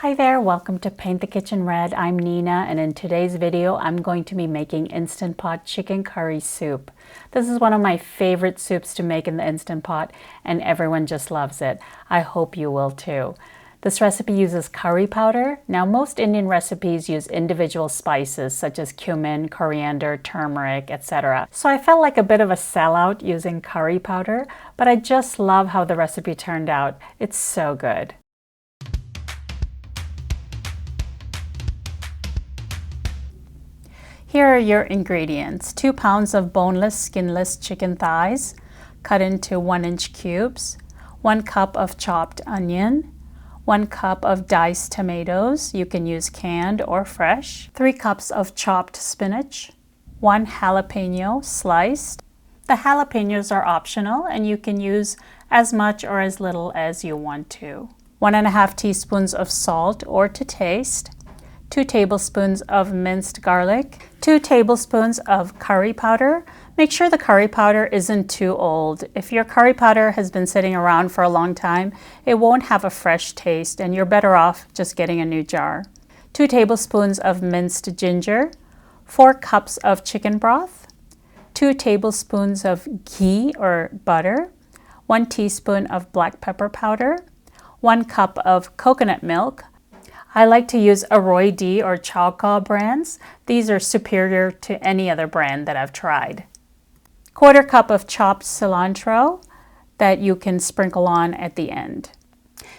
Hi there, welcome to Paint the Kitchen Red. I'm Nina, and in today's video I'm going to be making Instant Pot chicken curry soup. This is one of my favorite soups to make in the Instant Pot and everyone just loves it. I hope you will too. This recipe uses curry powder. Now most Indian recipes use individual spices such as cumin, coriander, turmeric, etc. So I felt like a bit of a sellout using curry powder, but I just love how the recipe turned out. It's so good. Here are your ingredients. 2 pounds of boneless, skinless chicken thighs, cut into 1-inch cubes, 1 cup of chopped onion, 1 cup of diced tomatoes, you can use canned or fresh, 3 cups of chopped spinach, 1 jalapeno sliced. The jalapenos are optional and you can use as much or as little as you want to. 1.5 teaspoons of salt or to taste, 2 tablespoons of minced garlic, 2 tablespoons of curry powder. Make sure the curry powder isn't too old. If your curry powder has been sitting around for a long time, it won't have a fresh taste and you're better off just getting a new jar. 2 tablespoons of minced ginger, 4 cups of chicken broth, 2 tablespoons of ghee or butter, 1 teaspoon of black pepper powder, 1 cup of coconut milk. I like to use Aroy D or Chowka brands. These are superior to any other brand that I've tried. 1/4 cup of chopped cilantro that you can sprinkle on at the end.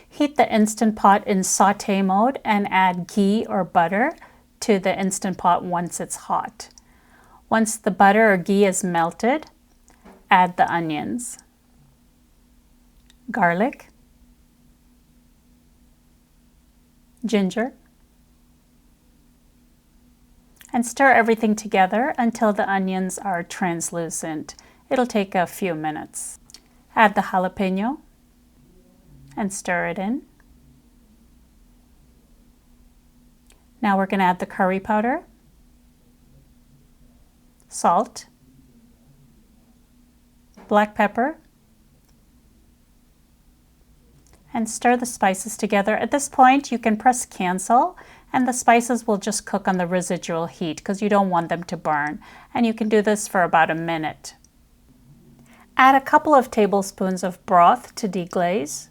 Heat the Instant Pot in saute mode and add ghee or butter to the Instant Pot once it's hot. Once the butter or ghee is melted, add the onions, garlic, ginger, and stir everything together until the onions are translucent. It'll take a few minutes. Add the jalapeno and stir it in. Now we're going to add the curry powder, salt, black pepper, and stir the spices together. At this point, you can press cancel and the spices will just cook on the residual heat because you don't want them to burn. And you can do this for about a minute. Add a couple of tablespoons of broth to deglaze.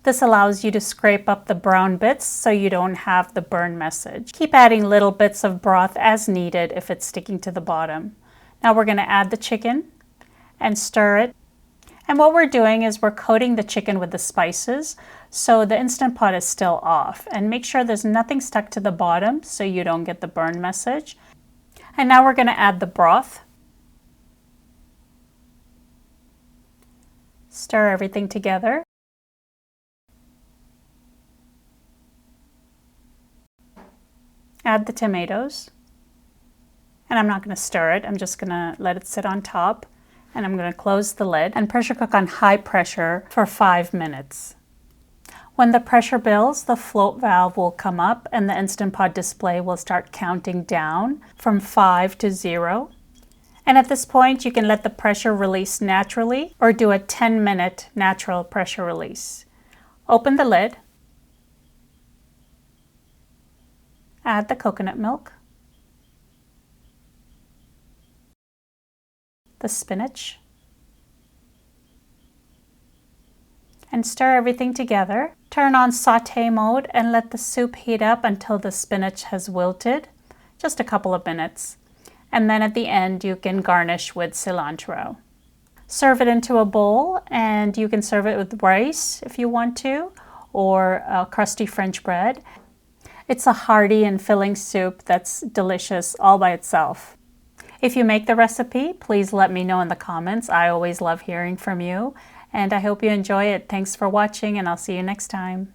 This allows you to scrape up the brown bits so you don't have the burn message. Keep adding little bits of broth as needed if it's sticking to the bottom. Now we're going to add the chicken and stir it. And what we're doing is we're coating the chicken with the spices so the Instant Pot is still off. And make sure there's nothing stuck to the bottom so you don't get the burn message. And now we're going to add the broth. Stir everything together. Add the tomatoes. And I'm not going to stir it, I'm just going to let it sit on top. And I'm going to close the lid and pressure cook on high pressure for 5 minutes. When the pressure builds, the float valve will come up and the Instant Pot display will start counting down from 5 to 0. And at this point, you can let the pressure release naturally or do a 10-minute natural pressure release. Open the lid. Add the coconut milk, the spinach, and stir everything together. Turn on saute mode and let the soup heat up until the spinach has wilted, just a couple of minutes. And then at the end you can garnish with cilantro. Serve it into a bowl and you can serve it with rice if you want to, or crusty French bread. It's a hearty and filling soup that's delicious all by itself. If you make the recipe, please let me know in the comments. I always love hearing from you, and I hope you enjoy it. Thanks for watching, and I'll see you next time.